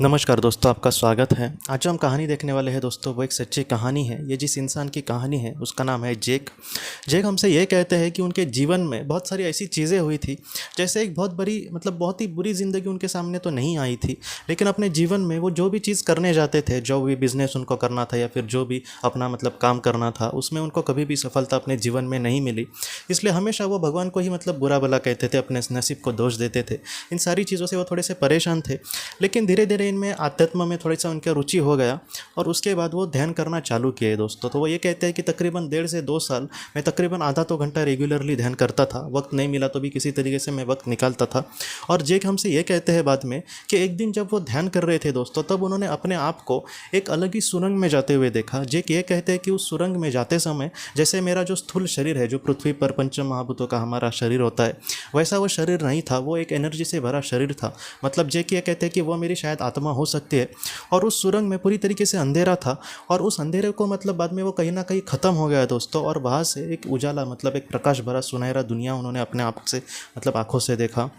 नमस्कार दोस्तों, आपका स्वागत है। आज जो हम कहानी देखने वाले हैं दोस्तों, वो एक सच्ची कहानी है। ये जिस इंसान की कहानी है उसका नाम है जेक। जेक हमसे ये कहते हैं कि उनके जीवन में बहुत सारी ऐसी चीज़ें हुई थी, जैसे एक बहुत बड़ी बहुत ही बुरी ज़िंदगी उनके सामने तो नहीं आई थी, लेकिन अपने जीवन में वो जो भी चीज़ करने जाते थे, जो भी बिज़नेस उनको करना था या फिर जो भी अपना काम करना था, उसमें उनको कभी भी सफलता अपने जीवन में नहीं मिली। इसलिए हमेशा वो भगवान को ही बुरा भला कहते थे, अपने नसीब को दोष देते थे। इन सारी चीज़ों से वो थोड़े से परेशान थे, लेकिन धीरे धीरे इनमें आध्यात्म में थोड़ा सा उनका रुचि हो गया और उसके बाद वो ध्यान करना चालू किए दोस्तों। तो वो ये कहते हैं कि तकरीबन 1.5 से 2 साल मैं तकरीबन आधा तो घंटा रेगुलरली ध्यान करता था। वक्त नहीं मिला तो भी किसी तरीके से मैं वक्त निकालता था। और जेक हमसे ये कहते हैं बाद में कि एक दिन जब वो ध्यान कर रहे थे दोस्तों, तब उन्होंने अपने आप को एक अलग ही सुरंग में जाते हुए देखा। जेक ये कहते हैं कि उस सुरंग में जाते समय जैसे मेरा जो स्थूल शरीर है, जो पृथ्वी पर पंच महाभूतों का हमारा शरीर होता है, वैसा वो शरीर नहीं था। वो एक एनर्जी से भरा शरीर था। जेक ये कहते हैं कि वो मेरी शायद आत्मा हो सकती है। और उस सुरंग में पूरी तरीके से अंधेरा था, और उस अंधेरे को बाद में वो कहीं ना कहीं ख़त्म हो गया दोस्तों, और वहाँ से एक उजाला एक प्रकाश भरा सुनहरा दुनिया उन्होंने अपने आप से आंखों से देखा।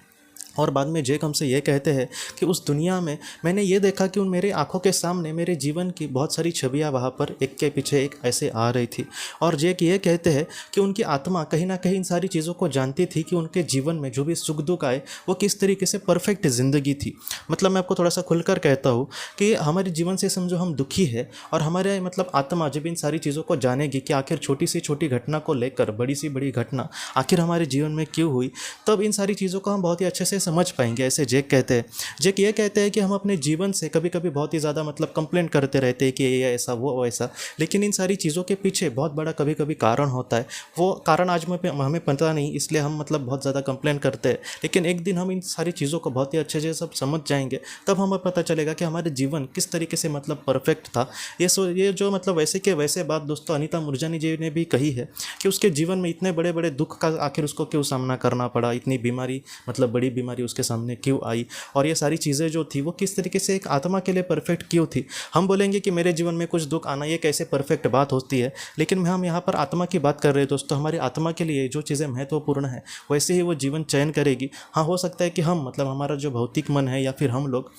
और बाद में जेक हमसे ये कहते हैं कि उस दुनिया में मैंने ये देखा कि उन मेरे आंखों के सामने मेरे जीवन की बहुत सारी छवियाँ वहाँ पर एक के पीछे एक ऐसे आ रही थी। और जेक ये कहते हैं कि उनकी आत्मा कहीं ना कहीं इन सारी चीज़ों को जानती थी कि उनके जीवन में जो भी सुख दुख आए वो किस तरीके से परफेक्ट ज़िंदगी थी। मैं आपको थोड़ा सा खुलकर कहता हूँ कि हमारे जीवन से समझो हम दुखी है, और हमारे आत्मा जब इन सारी चीज़ों को जानेगी कि आखिर छोटी सी छोटी घटना को लेकर बड़ी सी बड़ी घटना आखिर हमारे जीवन में क्यों हुई, तब इन सारी चीज़ों को हम बहुत ही अच्छे से समझ पाएंगे। ऐसे जेक कहते हैं। जेक ये कहते हैं कि हम अपने जीवन से कभी कभी बहुत ही ज़्यादा कंप्लेंट करते रहते हैं कि ये ऐसा वो ऐसा, लेकिन इन सारी चीज़ों के पीछे बहुत बड़ा कभी कभी कारण होता है। वो कारण आज में हमें पता नहीं, इसलिए हम बहुत ज़्यादा कंप्लेंट करते हैं। लेकिन एक दिन हम इन सारी चीज़ों को बहुत ही अच्छे से सब समझ जाएंगे, तब हमें पता चलेगा कि हमारे जीवन किस तरीके से परफेक्ट था। ये जो वैसे के वैसे बात दोस्तों अनीता मूरजानी जी ने भी कही है कि उसके जीवन में इतने बड़े बड़े दुख का आखिर उसको क्यों सामना करना पड़ा, इतनी बीमारी बड़ी बीमारी उसके सामने क्यों आई, और ये सारी चीज़ें जो थी वो किस तरीके से एक आत्मा के लिए परफेक्ट क्यों थी। हम बोलेंगे कि मेरे जीवन में कुछ दुख आना ये कैसे परफेक्ट बात होती है, लेकिन हम यहाँ पर आत्मा की बात कर रहे हैं दोस्तों। हमारी आत्मा के लिए जो चीज़ें महत्वपूर्ण है वैसे ही वो जीवन चयन करेगी। हाँ, हो सकता है कि हम हमारा जो भौतिक मन है या फिर हम लोग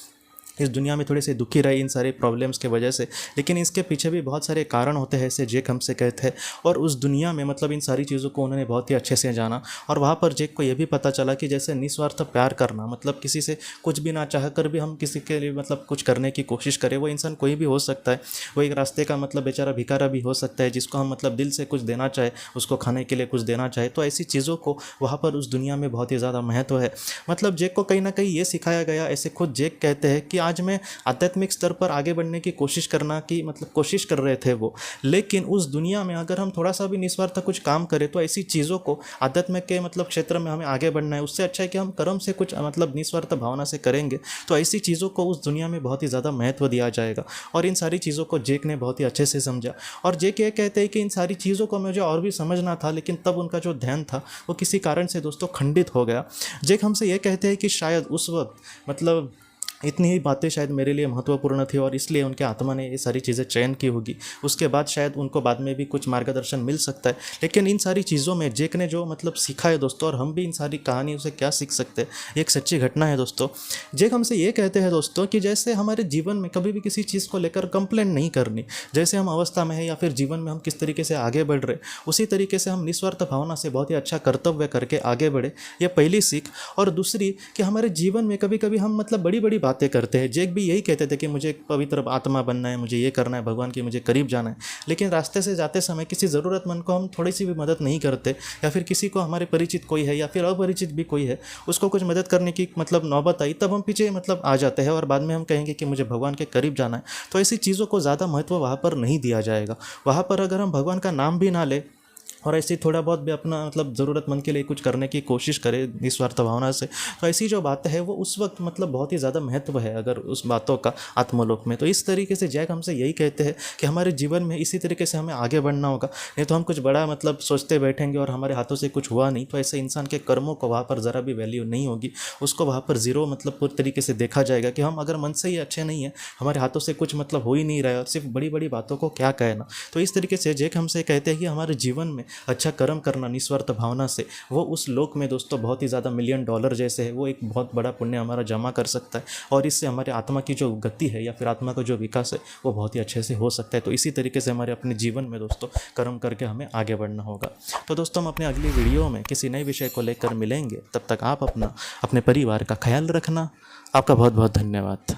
इस दुनिया में थोड़े से दुखी रहे इन सारे प्रॉब्लम्स के वजह से, लेकिन इसके पीछे भी बहुत सारे कारण होते हैं, ऐसे जेक हमसे कहते हैं। और उस दुनिया में इन सारी चीज़ों को उन्होंने बहुत ही अच्छे से जाना, और वहाँ पर जेक को ये भी पता चला कि जैसे निस्वार्थ प्यार करना, किसी से कुछ भी ना चाह कर भी हम किसी के लिए कुछ करने की कोशिश करें। वो इंसान कोई भी हो सकता है, वो एक रास्ते का बेचारा भिखारा भी हो सकता है, जिसको हम दिल से कुछ देना चाहे, उसको खाने के लिए कुछ देना चाहे, तो ऐसी चीज़ों को वहाँ पर उस दुनिया में बहुत ही ज़्यादा महत्व है। जेक को कहीं ना कहीं ये सिखाया गया। ऐसे खुद जेक कहते हैं कि आज मैं आध्यात्मिक स्तर पर आगे बढ़ने की कोशिश करना की कोशिश कर रहे थे वो, लेकिन उस दुनिया में अगर हम थोड़ा सा भी निस्वार्थ कुछ काम करें तो ऐसी चीज़ों को आध्यात्म के क्षेत्र में हमें आगे बढ़ना है। उससे अच्छा है कि हम कर्म से कुछ निस्वार्थ भावना से करेंगे, तो ऐसी चीज़ों को उस दुनिया में बहुत ही ज़्यादा महत्व दिया जाएगा। और इन सारी चीज़ों को जेक ने बहुत ही अच्छे से समझा। और जेक ये कहते हैं कि इन सारी चीज़ों को मुझे और भी समझना था, लेकिन तब उनका जो ध्यान था वो किसी कारण से दोस्तों खंडित हो गया। जेक हमसे ये कहते हैं कि शायद उस वक्त इतनी ही बातें शायद मेरे लिए महत्वपूर्ण थी, और इसलिए उनके आत्मा ने ये सारी चीज़ें चयन की होगी। उसके बाद शायद उनको बाद में भी कुछ मार्गदर्शन मिल सकता है, लेकिन इन सारी चीज़ों में जेक ने जो सीखा है दोस्तों, और हम भी इन सारी कहानियों से क्या सीख सकते हैं, ये एक सच्ची घटना है दोस्तों। जेक हमसे ये कहते हैं दोस्तों कि जैसे हमारे जीवन में कभी भी किसी चीज़ को लेकर कंप्लेंट नहीं करनी। जैसे हम अवस्था में है या फिर जीवन में हम किस तरीके से आगे बढ़ रहे, उसी तरीके से हम निस्वार्थ भावना से बहुत ही अच्छा कर्तव्य करके आगे बढ़े। ये पहली सीख। और दूसरी कि हमारे जीवन में कभी कभी हम बड़ी बड़ी बातें करते हैं। जेक भी यही कहते थे कि मुझे एक पवित्र आत्मा बनना है, मुझे ये करना है, भगवान के मुझे करीब जाना है, लेकिन रास्ते से जाते समय किसी ज़रूरतमंद को हम थोड़ी सी भी मदद नहीं करते, या फिर किसी को हमारे परिचित कोई है या फिर अपरिचित भी कोई है, उसको कुछ मदद करने की नौबत आई, तब हम पीछे आ जाते हैं, और बाद में हम कहेंगे कि मुझे भगवान के करीब जाना है। तो ऐसी चीज़ों को ज़्यादा महत्व वहाँ पर नहीं दिया जाएगा। वहाँ पर अगर हम भगवान का नाम भी ना ले और ऐसे थोड़ा बहुत भी अपना ज़रूरतमंद के लिए कुछ करने की कोशिश करें निस्वार्थ भावना से, तो ऐसी जो बातें है वो उस वक्त बहुत ही ज़्यादा महत्व है अगर उस बातों का आत्मलोक में। तो इस तरीके से जैक हमसे यही कहते हैं कि हमारे जीवन में इसी तरीके से हमें आगे बढ़ना होगा। नहीं तो हम कुछ बड़ा सोचते बैठेंगे और हमारे हाथों से कुछ हुआ नहीं, तो ऐसे इंसान के कर्मों को वहाँ पर ज़रा भी वैल्यू नहीं होगी। उसको वहाँ पर ज़ीरो पूरी तरीके से देखा जाएगा कि हम अगर मन से ही अच्छे नहीं है, हमारे हाथों से कुछ हो ही नहीं रहा है, सिर्फ बड़ी बड़ी बातों को क्या कहना। तो इस तरीके से जैक हमसे कहते हैं कि हमारे जीवन में अच्छा कर्म करना निस्वार्थ भावना से, वो उस लोक में दोस्तों बहुत ही ज़्यादा मिलियन डॉलर जैसे है, वो एक बहुत बड़ा पुण्य हमारा जमा कर सकता है और इससे हमारे आत्मा की जो गति है या फिर आत्मा का जो विकास है वो बहुत ही अच्छे से हो सकता है। तो इसी तरीके से हमारे अपने जीवन में दोस्तों कर्म करके हमें आगे बढ़ना होगा। तो दोस्तों हम अपने अगली वीडियो में किसी नए विषय को लेकर मिलेंगे, तब तक आप अपने परिवार का ख्याल रखना। आपका बहुत बहुत धन्यवाद।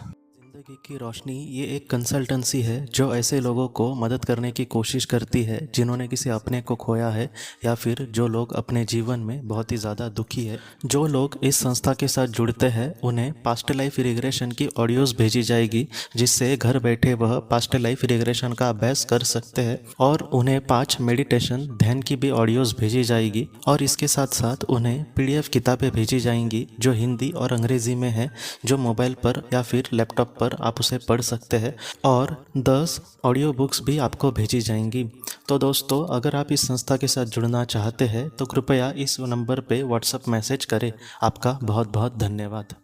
ज़िंदगी की रोशनी ये एक कंसल्टेंसी है जो ऐसे लोगों को मदद करने की कोशिश करती है जिन्होंने किसी अपने को खोया है या फिर जो लोग अपने जीवन में बहुत ही ज़्यादा दुखी है। जो लोग इस संस्था के साथ जुड़ते हैं उन्हें पास्ट लाइफ रिग्रेशन की ऑडियोज़ भेजी जाएगी, जिससे घर बैठे वह पास्ट लाइफ रिग्रेशन का अभ्यास कर सकते हैं और उन्हें 5 मेडिटेशन ध्यान की भी ऑडियोज़ भेजी जाएगी और इसके साथ साथ उन्हें PDF किताबें भेजी जाएंगी जो हिंदी और अंग्रेज़ी में है, जो मोबाइल पर या फिर लैपटॉप पर आप उसे पढ़ सकते हैं और 10 ऑडियो बुक्स भी आपको भेजी जाएंगी। तो दोस्तों अगर आप इस संस्था के साथ जुड़ना चाहते हैं तो कृपया इस नंबर पे व्हाट्सएप मैसेज करें। आपका बहुत बहुत धन्यवाद।